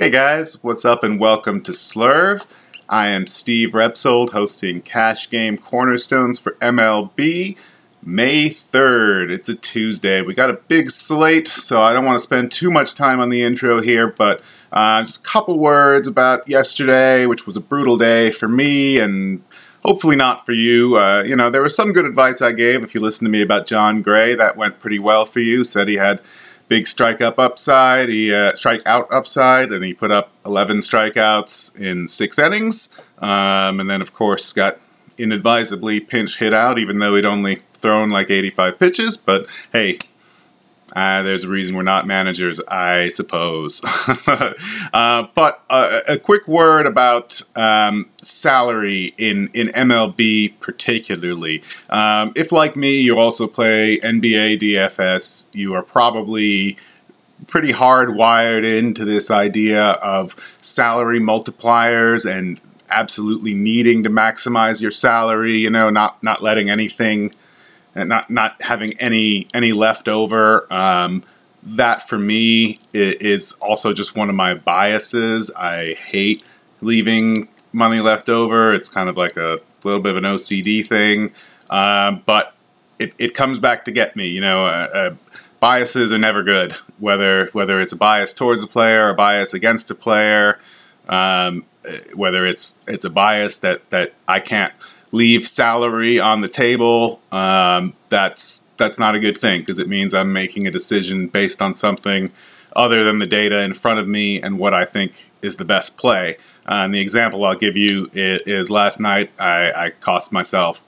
Hey guys, what's up and welcome to Slurve. I am Steve Repsold hosting Cash Game Cornerstones for MLB May 3rd. It's a Tuesday. We got a big slate, so I don't want to spend too much time on the intro here, but just a couple words about yesterday, which was a brutal day for me and hopefully not for you. There was some good advice I gave. If you listened to me about John Gray, that went pretty well for you. Said he had big strikeout upside, and he put up 11 strikeouts in 6 innings, and then of course got inadvisably pinch hit out, even though he'd only thrown like 85 pitches. But hey, there's a reason we're not managers, I suppose. But a quick word about salary in MLB particularly. If, like me, you also play NBA DFS, you are probably pretty hardwired into this idea of salary multipliers and absolutely needing to maximize your salary, not letting anything and not having any left over. That for me is also just one of my biases. I hate leaving money left over. It's kind of like a little bit of an OCD thing, but it comes back to get me. Biases are never good, whether it's a bias towards a player or a bias against a player, whether it's a bias that I can't leave salary on the table. That's not a good thing, because it means I'm making a decision based on something other than the data in front of me and what I think is the best play. And the example I'll give you is last night I cost myself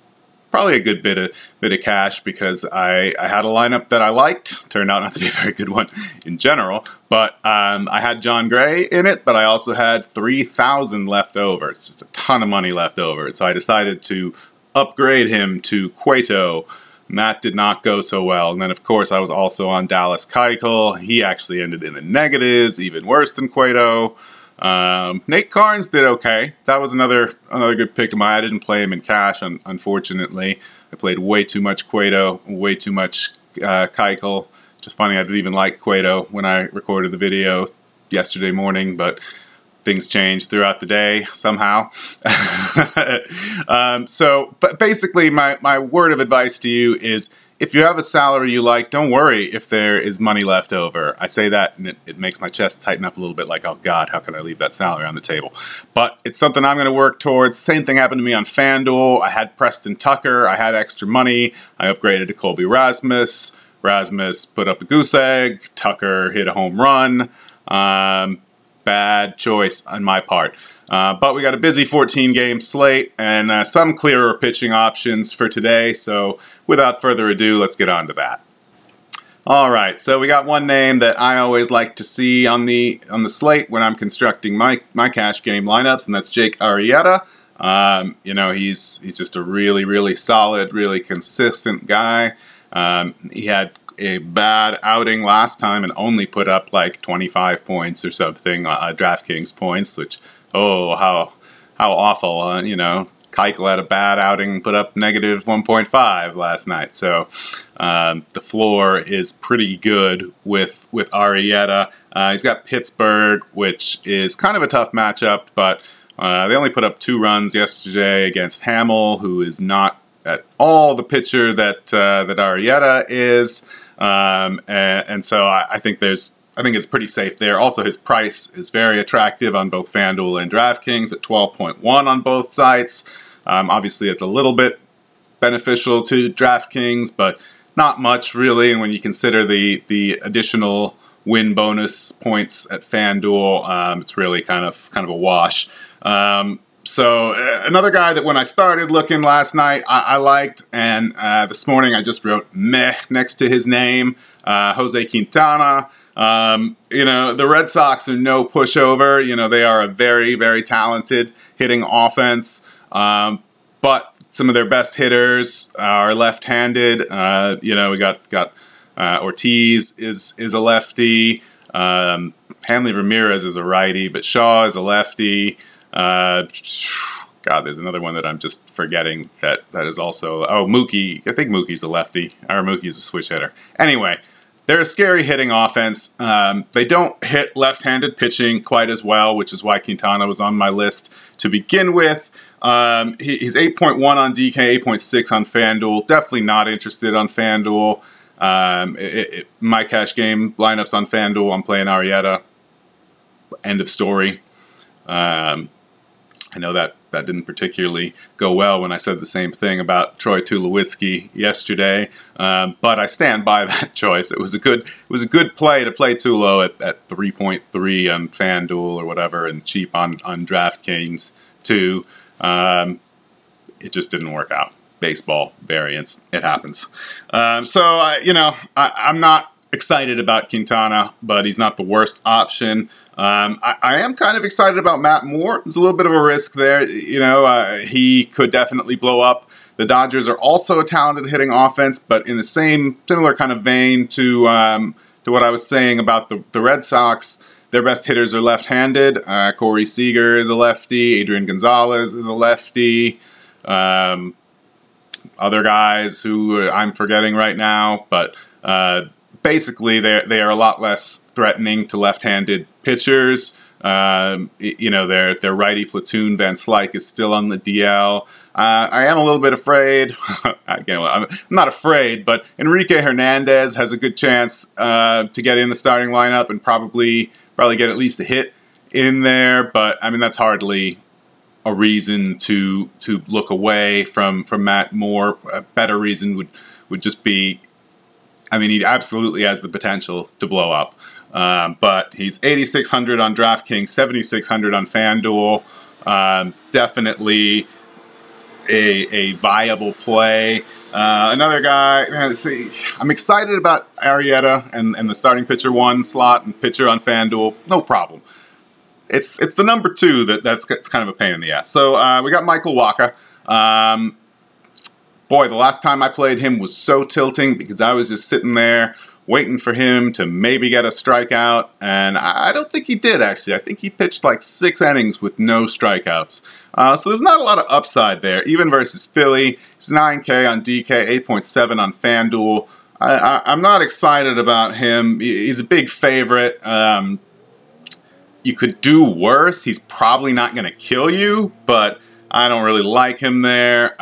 probably a good bit of cash because I had a lineup that I liked. Turned out not to be a very good one in general, but I had John Gray in it, but I also had 3,000 left over. It's just a ton of money left over. So I decided to upgrade him to Cueto, and that did not go so well. And then, of course, I was also on Dallas Keuchel. He actually ended in the negatives, even worse than Cueto. Nate Karns did okay. That was another good pick of mine. I didn't play him in cash, unfortunately. I played way too much Cueto, way too much Keuchel. Just funny, I didn't even like Cueto when I recorded the video yesterday morning, but things changed throughout the day somehow. But basically, my word of advice to you is, if you have a salary you like, don't worry if there is money left over. I say that and it makes my chest tighten up a little bit, like, oh God, how can I leave that salary on the table? But it's something I'm going to work towards. Same thing happened to me on FanDuel. I had Preston Tucker. I had extra money. I upgraded to Colby Rasmus. Rasmus put up a goose egg. Tucker hit a home run. Bad choice on my part. But we got a busy 14-game slate and some clearer pitching options for today. So without further ado, let's get on to that. All right, so we got one name that I always like to see on the slate when I'm constructing my cash game lineups, and that's Jake Arrieta. He's just a really, really solid, really consistent guy. He had a bad outing last time and only put up like 25 points or something, DraftKings points, which, how awful. Keuchel had a bad outing, put up negative 1.5 last night. So the floor is pretty good with Arrieta. He's got Pittsburgh, which is kind of a tough matchup, but they only put up 2 runs yesterday against Hamill, who is not at all the pitcher that Arrieta is. And so I think it's pretty safe there. Also, his price is very attractive on both FanDuel and DraftKings at 12.1 on both sites. Obviously, it's a little bit beneficial to DraftKings, but not much really. And when you consider the additional win bonus points at FanDuel, it's really kind of a wash. So another guy that when I started looking last night, I liked, and this morning I just wrote meh next to his name, Jose Quintana. The Red Sox are no pushover. They are a very, very talented hitting offense, but some of their best hitters are left-handed. We got Ortiz is a lefty. Hanley Ramirez is a righty, but Shaw is a lefty. There's another one that I'm just forgetting that is also... Mookie. I think Mookie's a lefty, or Mookie's a switch hitter. Anyway, they're a scary hitting offense. They don't hit left-handed pitching quite as well, which is why Quintana was on my list to begin with. He's 8.1 on DK, 8.6 on FanDuel. Definitely not interested on FanDuel. My cash game lineups on FanDuel, I'm playing Arrieta. End of story. I know that didn't particularly go well when I said the same thing about Troy Tulowitzki yesterday, but I stand by that choice. It was a good play to play Tulo at 3.3 on FanDuel or whatever, and cheap on DraftKings too. It just didn't work out. Baseball variance, it happens. I'm not excited about Quintana, but he's not the worst option. I am kind of excited about Matt Moore. There's a little bit of a risk there. He could definitely blow up. The Dodgers are also a talented hitting offense, but in the similar kind of vein to what I was saying about the Red Sox, their best hitters are left-handed. Corey Seager is a lefty. Adrian Gonzalez is a lefty. Other guys who I'm forgetting right now, but basically they are a lot less threatening to left-handed pitchers. Their righty platoon, Van Slyke, is still on the DL. I am a little bit afraid. Again, I'm not afraid, but Enrique Hernandez has a good chance to get in the starting lineup and probably get at least a hit in there. But I mean, that's hardly a reason to look away from Matt Moore. A better reason would just be, I mean, he absolutely has the potential to blow up. But he's 8,600 on DraftKings, 7,600 on FanDuel. Definitely a viable play. Another guy, I'm excited about Arrieta and the starting pitcher 1 slot and pitcher on FanDuel. No problem. It's the number 2 that's kind of a pain in the ass. So we got Michael Wacha. Boy, the last time I played him was so tilting because I was just sitting there waiting for him to maybe get a strikeout, and I don't think he did, actually. I think he pitched like 6 innings with no strikeouts. So there's not a lot of upside there, even versus Philly. He's 9K on DK, 8.7 on FanDuel. I'm not excited about him. He's a big favorite. You could do worse. He's probably not going to kill you, but I don't really like him there.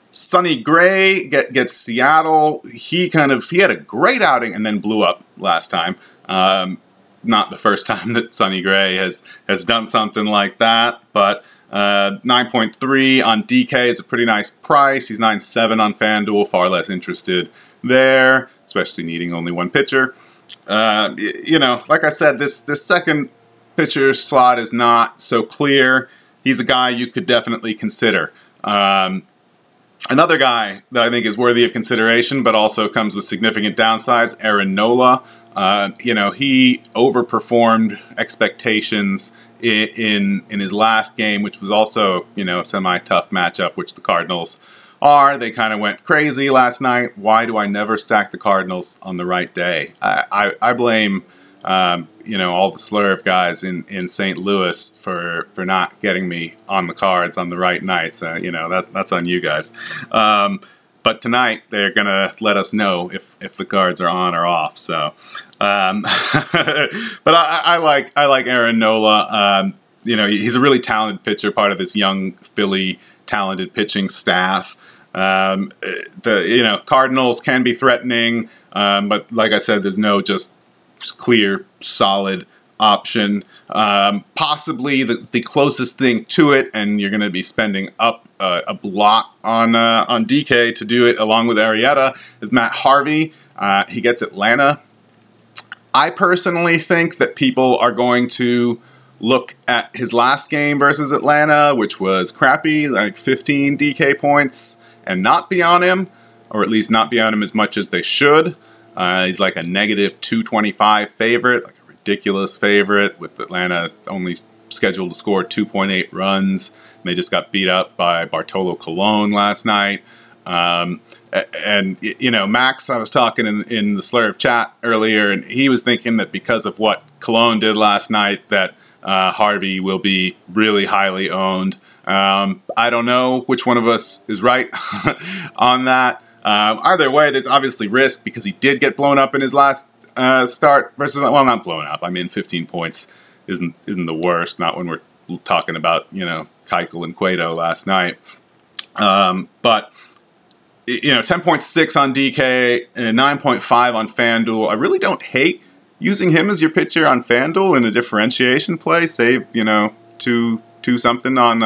Sonny Gray gets Seattle. He had a great outing and then blew up last time. Not the first time that Sonny Gray has done something like that, but 9.3 on DK is a pretty nice price. He's 9.7 on FanDuel, far less interested there, especially needing only one pitcher. Like I said, this second pitcher slot is not so clear. He's a guy you could definitely consider. Another guy that I think is worthy of consideration, but also comes with significant downsides, Aaron Nola. He overperformed expectations in his last game, which was also, a semi-tough matchup, which the Cardinals are. They kind of went crazy last night. Why do I never stack the Cardinals on the right day? I blame all the Slurve guys in St. Louis for not getting me on the cards on the right night. So, that's on you guys. But tonight they're going to let us know if the cards are on or off. So, but I like Aaron Nola. He's a really talented pitcher, part of this young Philly talented pitching staff. Cardinals can be threatening, but like I said, there's no just clear, solid option. Possibly the closest thing to it, and you're going to be spending up a block on DK to do it along with Arrieta, is Matt Harvey. He gets Atlanta. I personally think that people are going to look at his last game versus Atlanta, which was crappy, like 15 DK points, and not be on him, or at least not be on him as much as they should. He's like a negative 225 favorite, like a ridiculous favorite, with Atlanta only scheduled to score 2.8 runs. And they just got beat up by Bartolo Colon last night. Max, I was talking in the Slurve chat earlier, and he was thinking that because of what Colon did last night, that Harvey will be really highly owned. I don't know which one of us is right on that. Either way, there's obviously risk because he did get blown up in his last start versus, well, not blown up. I mean, 15 points isn't the worst. Not when we're talking about, Keuchel and Cueto last night. But 10.6 on DK and 9.5 on FanDuel. I really don't hate using him as your pitcher on FanDuel in a differentiation play. Save 2 something on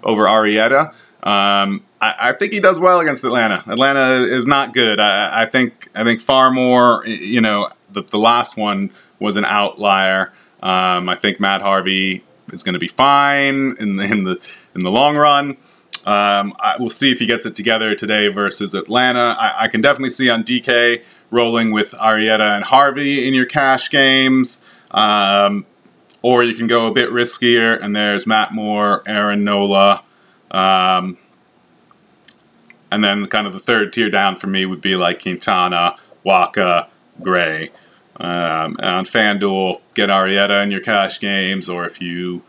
over Arrieta. I think he does well against Atlanta. Atlanta is not good. I think far more. The last one was an outlier. I think Matt Harvey is going to be fine in the long run. We'll see if he gets it together today versus Atlanta. I can definitely see on DK rolling with Arrieta and Harvey in your cash games. Or you can go a bit riskier, and there's Matt Moore, Aaron Nola. And then kind of the third tier down for me would be like Quintana, Waka, Gray. On FanDuel, get Arrieta in your cash games, or if you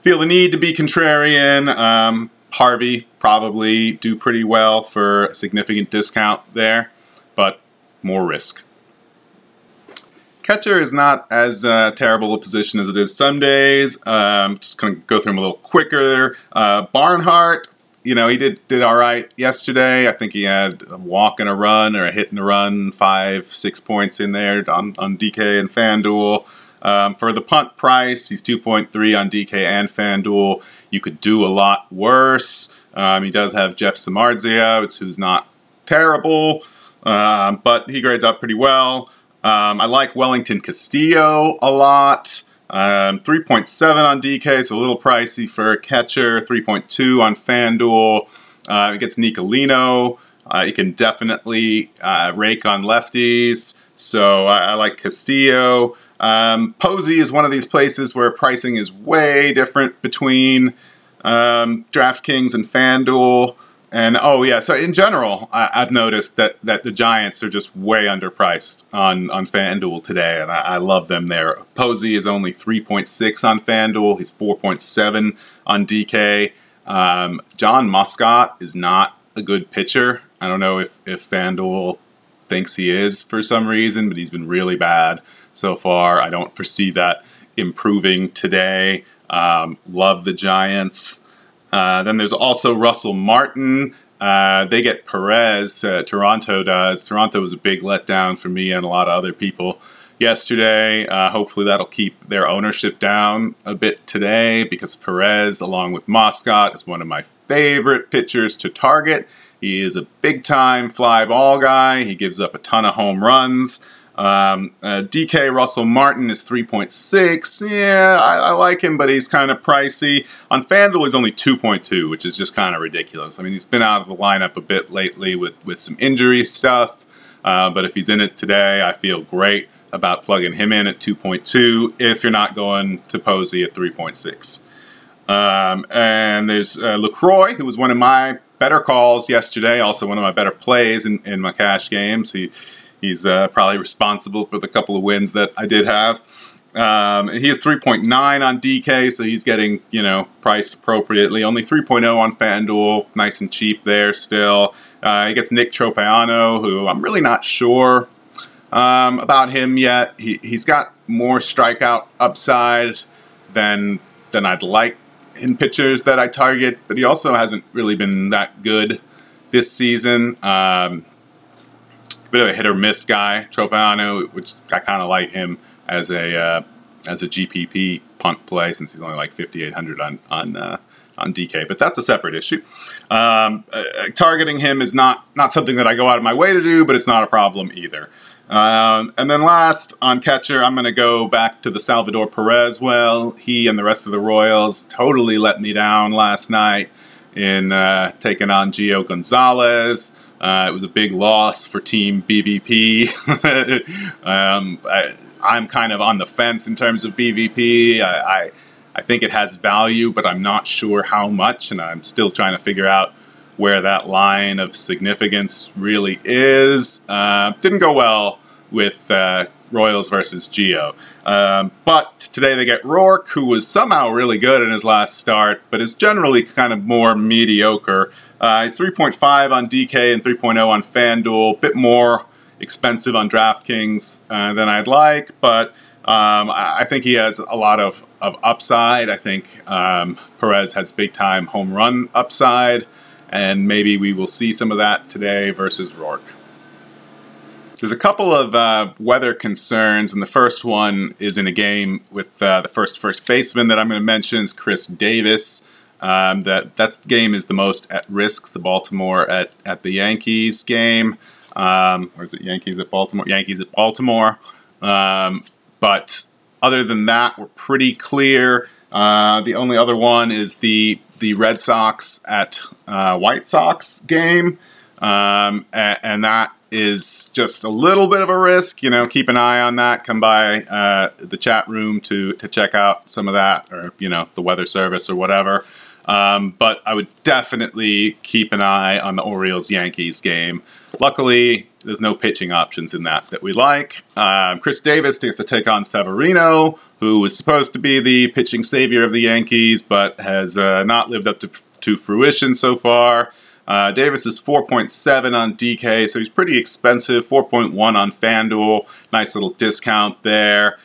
feel the need to be contrarian, Harvey probably do pretty well for a significant discount there, but more risk. Catcher is not as terrible a position as it is some days. Just going to go through him a little quicker. Barnhart, he did all right yesterday. I think he had a walk and a run or a hit and a run, 5-6 points in there on DK and FanDuel. For the punt price, he's 2.3 on DK and FanDuel. You could do a lot worse. He does have Jeff Samardzija, who's not terrible, but he grades up pretty well. I like Wellington Castillo a lot. 3.7 on DK, so a little pricey for a catcher. 3.2 on FanDuel. It gets Nicolino. You can definitely rake on lefties, so I like Castillo. Posey is one of these places where pricing is way different between DraftKings and FanDuel. And so in general, I've noticed that the Giants are just way underpriced on FanDuel today, and I love them there. Posey is only 3.6 on FanDuel. He's 4.7 on DK. John Muscott is not a good pitcher. I don't know if FanDuel thinks he is for some reason, but he's been really bad so far. I don't foresee that improving today. Love the Giants. Then there's also Russell Martin. They get Perez. Toronto does. Toronto was a big letdown for me and a lot of other people yesterday. Hopefully that'll keep their ownership down a bit today because Perez, along with Muscott, is one of my favorite pitchers to target. He is a big-time fly ball guy. He gives up a ton of home runs. DK Russell Martin is 3.6. Yeah, I like him, but he's kind of pricey. On FanDuel, he's only 2.2, which is just kind of ridiculous. I mean, he's been out of the lineup a bit lately with some injury stuff, but if he's in it today, I feel great about plugging him in at 2.2 if you're not going to Posey at 3.6. And there's LaCroix, who was one of my better calls yesterday, also one of my better plays in my cash games. He's probably responsible for the couple of wins that I did have. He has 3.9 on DK, so he's getting, priced appropriately. Only 3.0 on FanDuel, nice and cheap there still. He gets Nick Tropeano, who I'm really not sure about him yet. He's got more strikeout upside than I'd like in pitchers that I target, but he also hasn't really been that good this season. Bit of a hit or miss guy, Tropeano, which I kind of like him as a GPP punt play since he's only like 5,800 on DK, but that's a separate issue. Targeting him is not something that I go out of my way to do, but it's not a problem either. And then last on catcher, I'm going to go back to the Salvador Perez. Well, he and the rest of the Royals totally let me down last night in taking on Gio Gonzalez. It was a big loss for Team BVP. I'm kind of on the fence in terms of BVP. I think it has value, but I'm not sure how much, and I'm still trying to figure out where that line of significance really is. Didn't go well with Royals versus Gio. But today they get Rourke, who was somehow really good in his last start, but is generally kind of more mediocre He's 3.5 on DK and 3.0 on FanDuel. A bit more expensive on DraftKings than I'd like, but I think he has a lot of upside. I think Perez has big-time home run upside, and maybe we will see some of that today versus Rourke. There's a couple of weather concerns, and the first one is in a game with the first baseman that I'm going to mention is Chris Davis. That game is the most at risk, the Baltimore at the Yankees game. Or is it Yankees at Baltimore? Yankees at Baltimore. But other than that, we're pretty clear. The only other one is the Red Sox at White Sox game, and that is just a little bit of a risk. You know, keep an eye on that. Come by the chat room to check out some of that, or the weather service or whatever. But I would definitely keep an eye on the Orioles-Yankees game. Luckily, there's no pitching options in that we like. Chris Davis gets to take on Severino, who was supposed to be the pitching savior of the Yankees, but has not lived up to fruition so far. Davis is 4.7 on DK, so he's pretty expensive. 4.1 on FanDuel. Nice little discount there.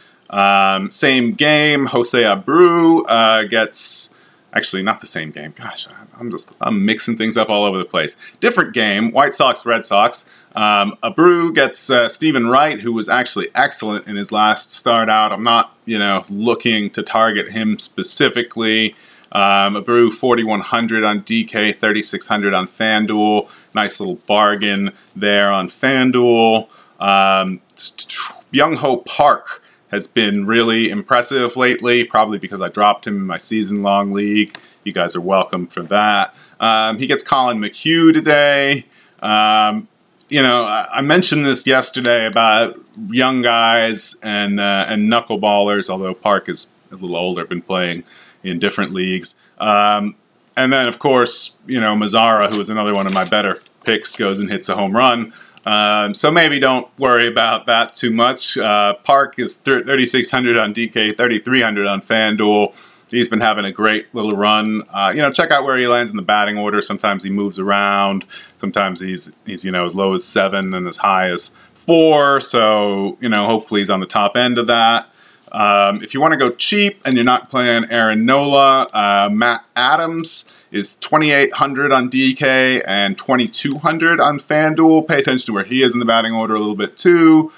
Same game, Jose Abreu gets... Actually, not the same game. Gosh, I'm mixing things up all over the place. Different game, White Sox, Red Sox. Abreu gets Stephen Wright, who was actually excellent in his last start out. I'm not, looking to target him specifically. Abreu 4,100 on DK, 3,600 on FanDuel. Nice little bargain there on FanDuel. Young-Ho Park has been really impressive lately, probably because I dropped him in my season-long league. You guys are welcome for that. He gets Colin McHugh today. I mentioned this yesterday about young guys and knuckleballers, although Park is a little older, been playing in different leagues. And then, of course, Mazzara, who is another one of my better picks, goes and hits a home run. So maybe don't worry about that too much. Park is 3,600 on DK, 3,300 on FanDuel. He's been having a great little run. Check out where he lands in the batting order. Sometimes he moves around. Sometimes he's as low as 7 and as high as 4. So, hopefully he's on the top end of that. If you want to go cheap and you're not playing Aaron Nola, Matt Adams is 2,800 on DK and 2,200 on FanDuel. Pay attention to where he is in the batting order a little bit too.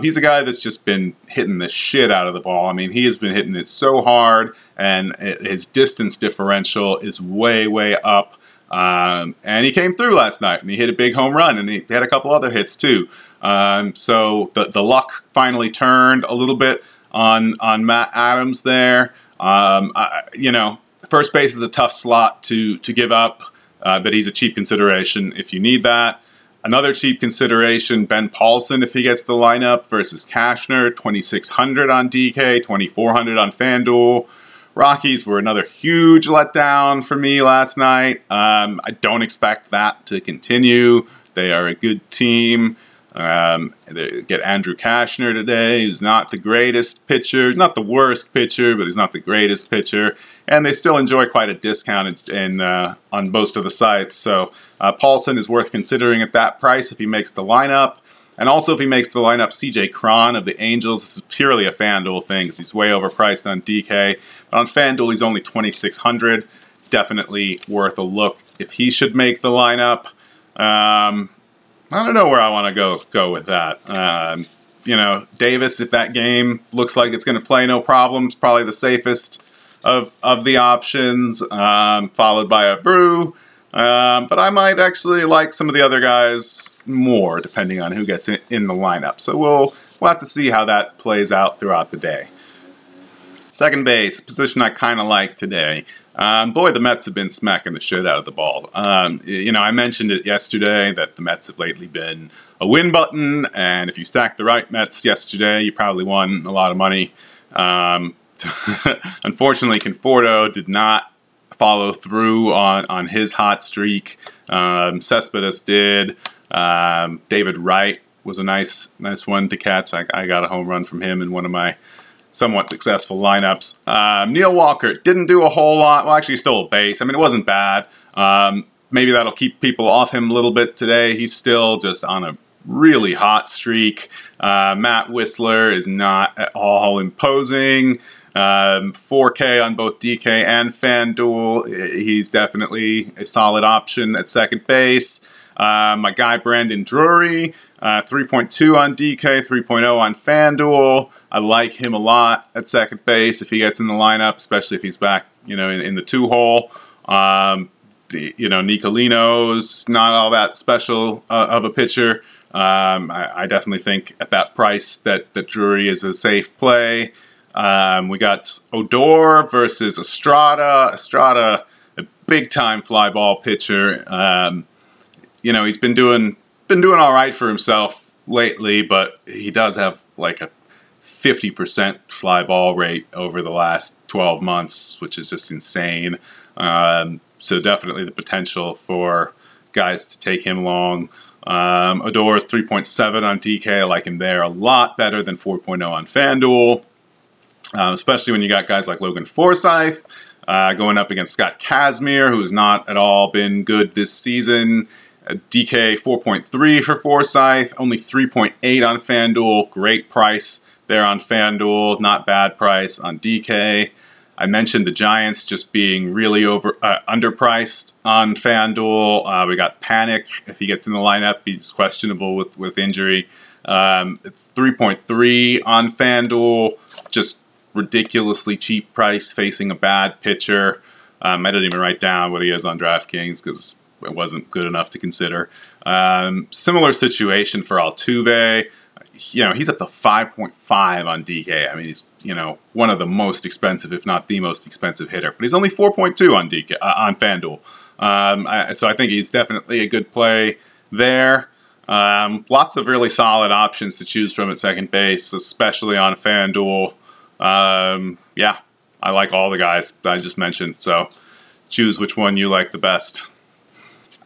He's a guy that's just been hitting the shit out of the ball. I mean, he has been hitting it so hard, and his distance differential is way, way up. And he came through last night, and he hit a big home run, and he had a couple other hits too. So the luck finally turned a little bit on Matt Adams there. First base is a tough slot to give up, but he's a cheap consideration if you need that. Another cheap consideration, Ben Paulson, if he gets the lineup, versus Cashner, 2,600 on DK, 2,400 on FanDuel. Rockies were another huge letdown for me last night. I don't expect that to continue. They are a good team. They get Andrew Cashner today, who's not the greatest pitcher, not the worst pitcher, but he's not the greatest pitcher. And they still enjoy quite a discount on most of the sites. So Paulson is worth considering at that price if he makes the lineup. And also if he makes the lineup, CJ Cron of the Angels. This is purely a FanDuel thing because he's way overpriced on DK. But on FanDuel, he's only 2,600. Definitely worth a look if he should make the lineup. I don't know where I want to go with that. Davis, if that game looks like it's going to play no problem, it's probably the safest of the options, followed by Abreu. But I might actually like some of the other guys more, depending on who gets in the lineup. So we'll have to see how that plays out throughout the day. Second base, position I kind of like today. Boy, the Mets have been smacking the shit out of the ball. I mentioned it yesterday that the Mets have lately been a win button, and if you stacked the right Mets yesterday, you probably won a lot of money. Unfortunately, Conforto did not follow through on his hot streak. Cespedes did. David Wright was a nice one to catch. I got a home run from him in one of my somewhat successful lineups. Neil Walker didn't do a whole lot. Well, actually, he stole a base. I mean, it wasn't bad. maybe that'll keep people off him a little bit today. He's still just on a really hot streak. Matt Whistler is not at all imposing. 4K on both DK and FanDuel. He's definitely a solid option at second base. My guy Brandon Drury, 3.2 on DK, 3.0 on FanDuel. I like him a lot at second base if he gets in the lineup, especially if he's back, in the 2-hole. Nicolino's not all that special of a pitcher. I definitely think at that price that Drury is a safe play. We got Odor versus Estrada. Estrada, a big-time fly ball pitcher. He's been doing all right for himself lately, but he does have like a 50% fly ball rate over the last 12 months, which is just insane. So definitely the potential for guys to take him long. Odor is 3.7 on DK. I like him there a lot better than 4.0 on FanDuel, especially when you got guys like Logan Forsythe going up against Scott Kazmir, who has not at all been good this season. DK 4.3 for Forsythe, only 3.8 on FanDuel. Great price there on FanDuel, not bad price on DK. I mentioned the Giants just being really underpriced on FanDuel. We got Panic. If he gets in the lineup, he's questionable with injury. 3.3 on FanDuel, just ridiculously cheap price facing a bad pitcher. I didn't even write down what he is on DraftKings because it wasn't good enough to consider. Similar situation for Altuve. He's up to 5.5 on DK. I mean, he's one of the most expensive, if not the most expensive hitter. But he's only 4.2 on DK on FanDuel. So I think he's definitely a good play there. Lots of really solid options to choose from at second base, especially on FanDuel. I like all the guys I just mentioned. So choose which one you like the best.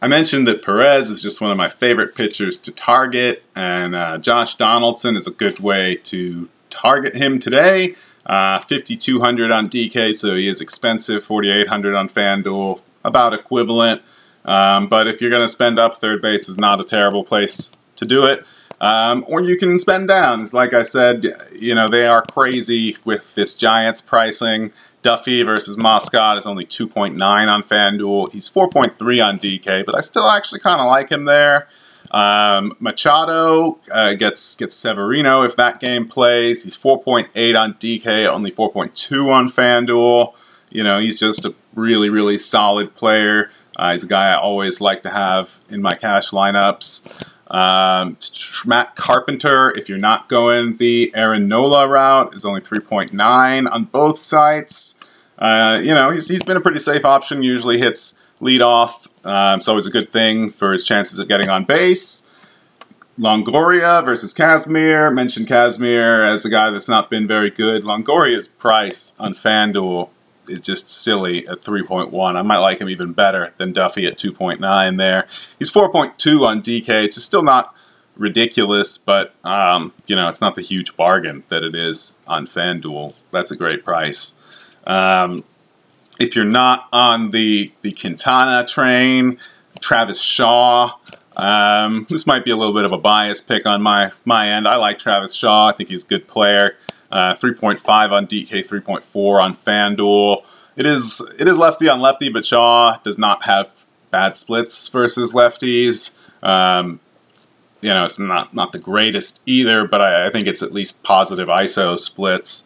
I mentioned that Perez is just one of my favorite pitchers to target, and Josh Donaldson is a good way to target him today. 5,200 on DK, so he is expensive. 4,800 on FanDuel, about equivalent. But if you're going to spend up, third base is not a terrible place to do it. Or you can spend down. Like I said, they are crazy with this Giants pricing. Duffy versus Moscott is only 2.9 on FanDuel. He's 4.3 on DK, but I still actually kind of like him there. Machado gets Severino if that game plays. He's 4.8 on DK, only 4.2 on FanDuel. He's just a really, really solid player. He's a guy I always like to have in my cash lineups. Matt Carpenter, if you're not going the Aaron Nola route, is only 3.9 on both sites. He's been a pretty safe option, usually hits leadoff. It's always a good thing for his chances of getting on base. Longoria versus Kazmir. Mentioned Kazmir as a guy that's not been very good. Longoria's price on FanDuel is just silly at 3.1. I might like him even better than Duffy at 2.9 there. He's 4.2 on DK, which is still not ridiculous, but it's not the huge bargain that it is on FanDuel. That's a great price. If you're not on the Quintana train, Travis Shaw. This might be a little bit of a biased pick on my end. I like Travis Shaw. I think he's a good player. 3.5 on DK, 3.4 on FanDuel. It is lefty on lefty, but Shaw does not have bad splits versus lefties. It's not the greatest either, but I think it's at least positive ISO splits.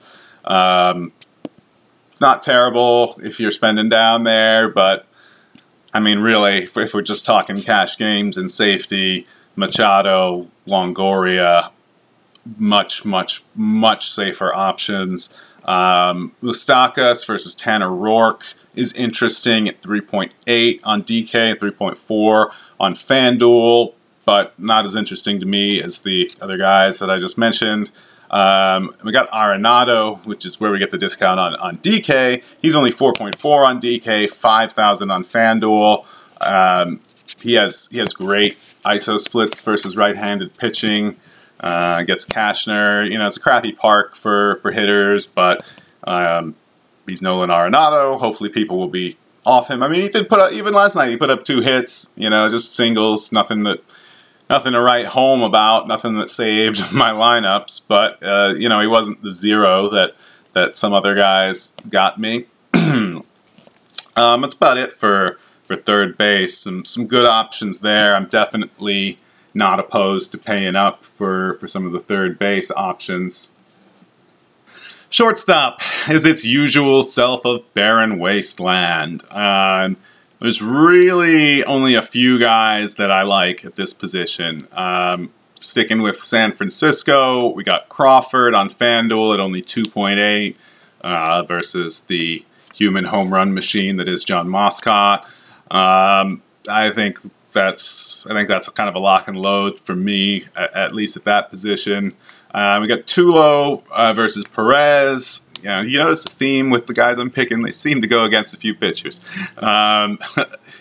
Not terrible if you're spending down there, but I mean, really, if we're just talking cash games and safety, Machado, Longoria, much, much, much safer options. Moustakas versus Tanner Rourke is interesting at 3.8 on DK, 3.4 on FanDuel, but not as interesting to me as the other guys that I just mentioned. We got Arenado, which is where we get the discount on DK. He's only 4.4 on DK, 5,000 on FanDuel. He has great ISO splits versus right-handed pitching. Gets Cashner. It's a crappy park for hitters, but he's Nolan Arenado. Hopefully people will be off him. I mean, he did put up, even last night, he put up 2 hits, you know, just singles, nothing to write home about, nothing that saved my lineups, but, you know, he wasn't the zero that some other guys got me. That's about it for third base. Some good options there. I'm definitely not opposed to paying up for some of the third base options. Shortstop is its usual self of barren wasteland. There's really only a few guys that I like at this position. Sticking with San Francisco, we got Crawford on FanDuel at only 2.8 versus the human home run machine that is John Moscott. I think that's kind of a lock and load for me, at least at that position. We got Tulo versus Perez. You know, you notice the theme with the guys I'm picking. They seem to go against a few pitchers.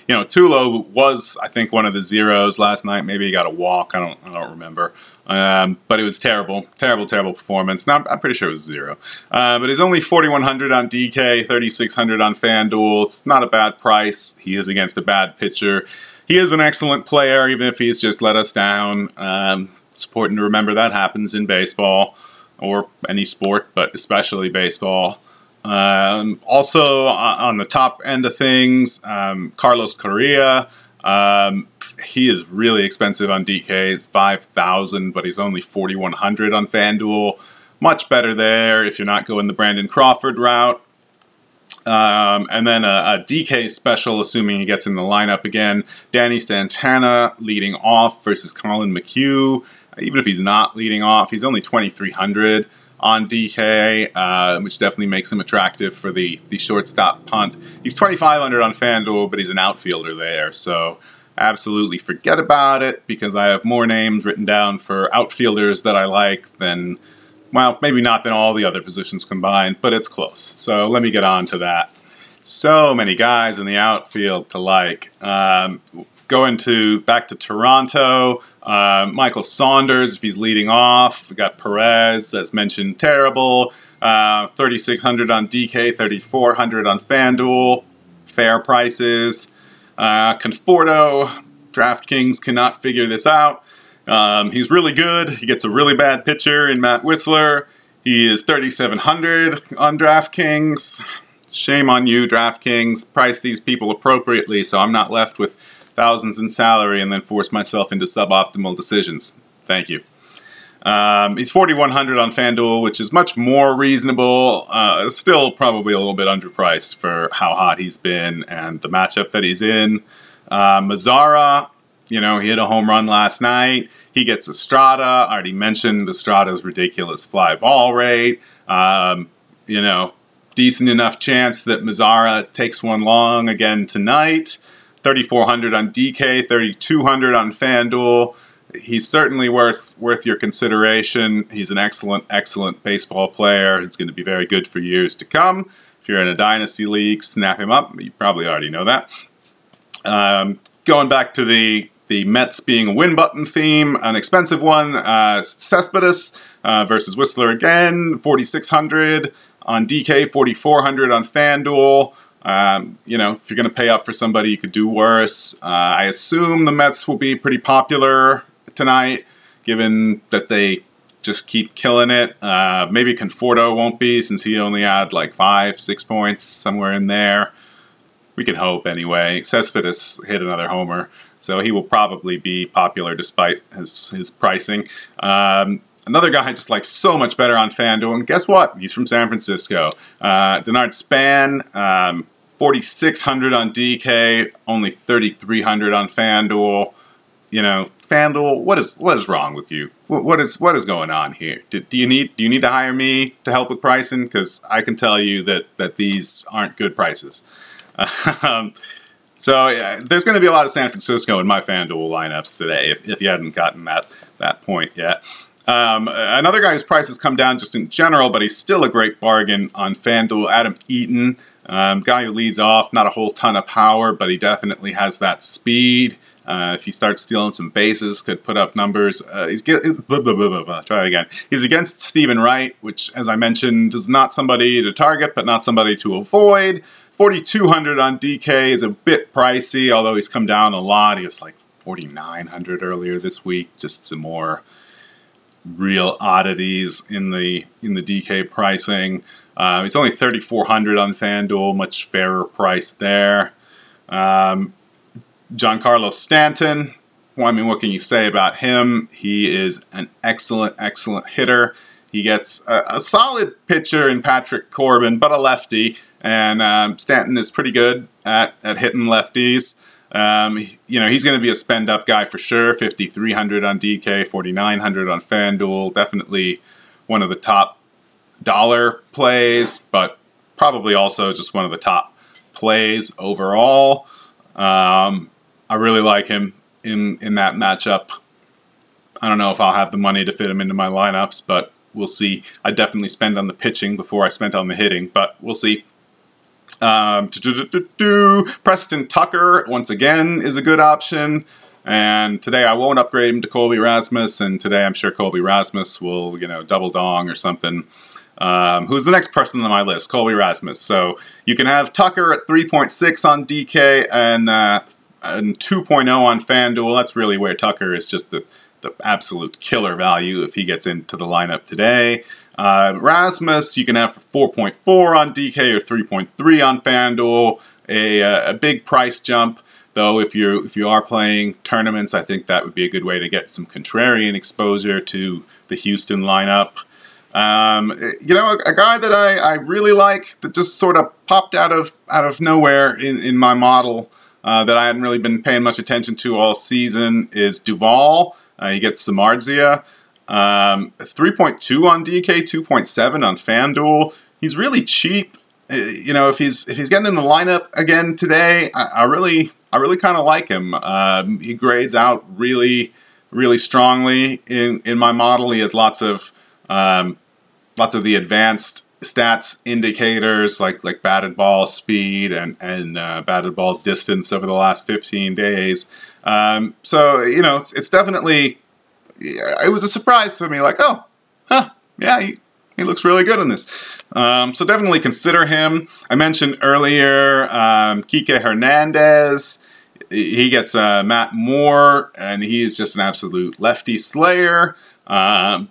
You know, Tulo was, I think, one of the zeros last night. Maybe he got a walk. I don't remember. But it was terrible performance. Now, I'm pretty sure it was 0. But he's only 4,100 on DK, 3,600 on FanDuel. It's not a bad price. He is against a bad pitcher. He is an excellent player, even if he's just let us down. It's important to remember that happens in baseball or any sport, but especially baseball. Also, on the top end of things, Carlos Correa. He is really expensive on DK. It's 5,000, but he's only 4,100 on FanDuel. Much better there if you're not going the Brandon Crawford route. And then a DK special, assuming he gets in the lineup again. Danny Santana leading off versus Colin McHugh. Even if he's not leading off, he's only 2,300 on DK, which definitely makes him attractive for the shortstop punt. He's 2,500 on FanDuel, but he's an outfielder there, so absolutely forget about it, because I have more names written down for outfielders that I like than, well, maybe not than all the other positions combined, but it's close. So let me get on to that. So many guys in the outfield to like. Going back to Toronto, Michael Saunders, if he's leading off. We got Perez, as mentioned, terrible. 3,600 on DK, 3,400 on FanDuel. Fair prices. Conforto, DraftKings cannot figure this out. He's really good. He gets a really bad pitcher in Matt Whistler. He is 3,700 on DraftKings. Shame on you, DraftKings. Price these people appropriately so I'm not left with thousands in salary and then force myself into suboptimal decisions. Thank you. He's 4,100 on FanDuel, which is much more reasonable. Still probably a little bit underpriced for how hot he's been and the matchup that he's in. Mazzara, you know, he hit a home run last night. He gets Estrada. I already mentioned Estrada's ridiculous fly ball rate. You know, decent enough chance that Mazzara takes one long again tonight. 3,400 on DK, 3,200 on FanDuel. He's certainly worth your consideration. He's an excellent baseball player. He's going to be very good for years to come. If you're in a dynasty league, snap him up. You probably already know that. Going back to the Mets being a win button theme, an expensive one, Cespedes versus Whistler again, 4,600 on DK, 4,400 on FanDuel. You know, if you're going to pay up for somebody, you could do worse. I assume the Mets will be pretty popular tonight, given that they just keep killing it. Maybe Conforto won't be, since he only had like 5-6 points, somewhere in there. We can hope anyway. Cespedes hit another homer, so he will probably be popular despite his pricing. Another guy I just like so much better on FanDuel, and guess what? He's from San Francisco. Denard Span, 4,600 on DK, only 3,300 on FanDuel. You know, FanDuel, what is wrong with you? What is going on here? Do you need to hire me to help with pricing? Because I can tell you that these aren't good prices. So yeah, there's going to be a lot of San Francisco in my FanDuel lineups today, if you hadn't gotten that point yet. Another guy whose price has come down just in general, but he's still a great bargain on FanDuel, Adam Eaton. Guy who leads off, not a whole ton of power, but he definitely has that speed. If he starts stealing some bases, could put up numbers. Try it again. He's against Stephen Wright, which, as I mentioned, is not somebody to target, but not somebody to avoid. 4,200 on DK is a bit pricey, although he's come down a lot. He was like 4,900 earlier this week. Just some more real oddities in the DK pricing. He's only 3,400 on FanDuel, much fairer price there. Giancarlo Stanton. Well, I mean, what can you say about him? He is an excellent hitter. He gets a solid pitcher in Patrick Corbin, but a lefty. And Stanton is pretty good at hitting lefties. He's going to be a spend-up guy for sure. 5,300 on DK, 4,900 on FanDuel. Definitely one of the top dollar plays, but probably also just one of the top plays overall. I really like him in that matchup. I don't know if I'll have the money to fit him into my lineups, but we'll see. I definitely spend on the pitching before I spent on the hitting, but we'll see. Preston Tucker, once again, is a good option. And today I won't upgrade him to Colby Rasmus, and today I'm sure Colby Rasmus will, double dong or something. Who's the next person on my list? Colby Rasmus. So you can have Tucker at 3.6 on DK and 2.0 on FanDuel. That's really where Tucker is just the absolute killer value if he gets into the lineup today. Rasmus, you can have for 4.4 on DK or 3.3 on FanDuel. A big price jump, though. If you are playing tournaments, I think that would be a good way to get some contrarian exposure to the Houston lineup. A guy that I really like that just sort of popped out of nowhere in my model that I hadn't really been paying much attention to all season is Duvall. He gets Samardzija. 3.2 on DK, 2.7 on FanDuel. He's really cheap. If he's getting in the lineup again today, I really kind of like him. He grades out really strongly in my model. He has lots of the advanced stats indicators like batted ball speed and batted ball distance over the last 15 days. It's definitely. It was a surprise to me, like, he looks really good in this. So definitely consider him. I mentioned earlier Kike Hernandez. He gets Matt Moore, and he is just an absolute lefty slayer. I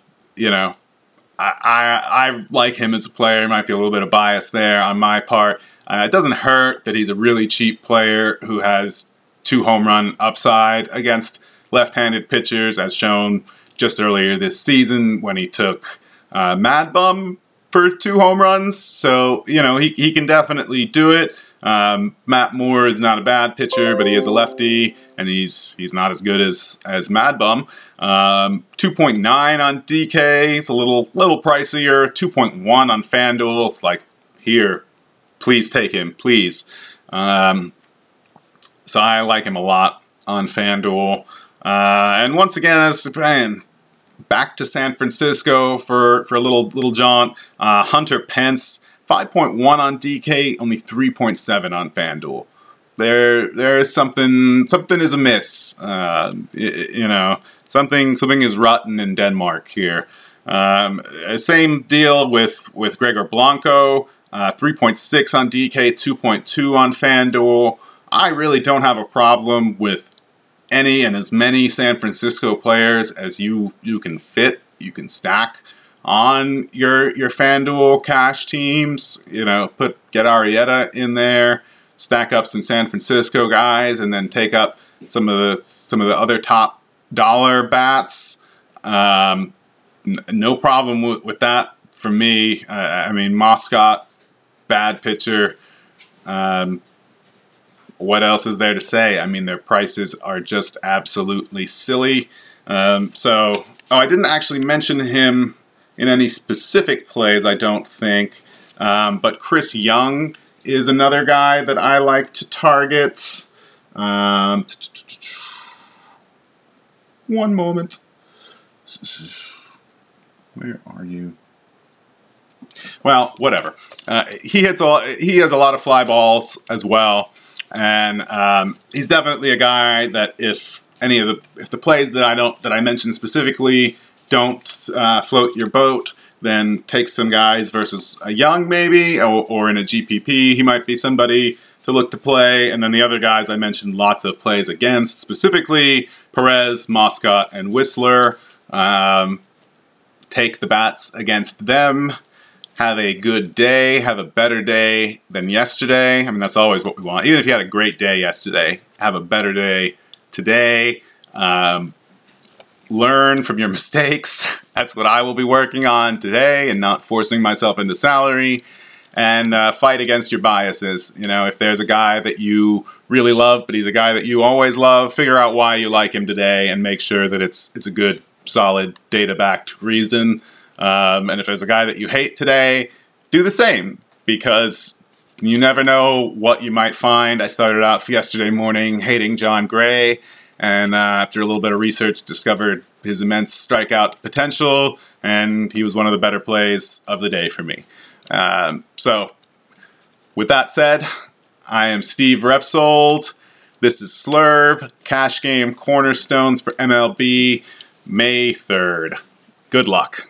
like him as a player. Might be a little bit of bias there on my part. It doesn't hurt that he's a really cheap player who has 2 home run upside against left-handed pitchers, as shown just earlier this season when he took Mad Bum for 2 home runs. So, he can definitely do it. Matt Moore is not a bad pitcher, but he is a lefty, and he's not as good as Mad Bum. 2.9 on DK. It's a little pricier. 2.1 on FanDuel. It's like, here, please take him, please. So I like him a lot on FanDuel. And once again, back to San Francisco for a little jaunt. Hunter Pence, 5.1 on DK, only 3.7 on FanDuel. There is something is amiss. Something is rotten in Denmark here. Same deal with Gregor Blanco, 3.6 on DK, 2.2 on FanDuel. I really don't have a problem with any and as many San Francisco players as you can fit, you can stack on your FanDuel cash teams. Get Arrieta in there, stack up some San Francisco guys, and then take up some of the other top dollar bats. No problem with that for me. Moscott, bad pitcher. What else is there to say? Their prices are just absolutely silly. I didn't actually mention him in any specific plays, I don't think. But Chris Young is another guy that I like to target. One moment. Where are you? Well, whatever. He has a lot of fly balls as well. And he's definitely a guy that if the plays that I mentioned specifically don't float your boat, then take some guys versus a Young maybe, or in a GPP, he might be somebody to look to play. And then the other guys I mentioned lots of plays against, specifically Perez, Moscott, and Whistler. Take the bats against them. Have a good day. Have a better day than yesterday. I mean, that's always what we want. Even if you had a great day yesterday, have a better day today. Learn from your mistakes. That's what I will be working on today, and not forcing myself into salary. And fight against your biases. You know, if there's a guy that you really love, but he's a guy that you always love, figure out why you like him today and make sure that it's a good, solid, data-backed reason. And if there's a guy that you hate today, do the same, because you never know what you might find. I started out yesterday morning hating John Gray, and after a little bit of research, discovered his immense strikeout potential, and he was one of the better plays of the day for me. So, with that said, I am Steve Repsold. This is Slurve, Cash Game Cornerstones for MLB, May 3rd. Good luck.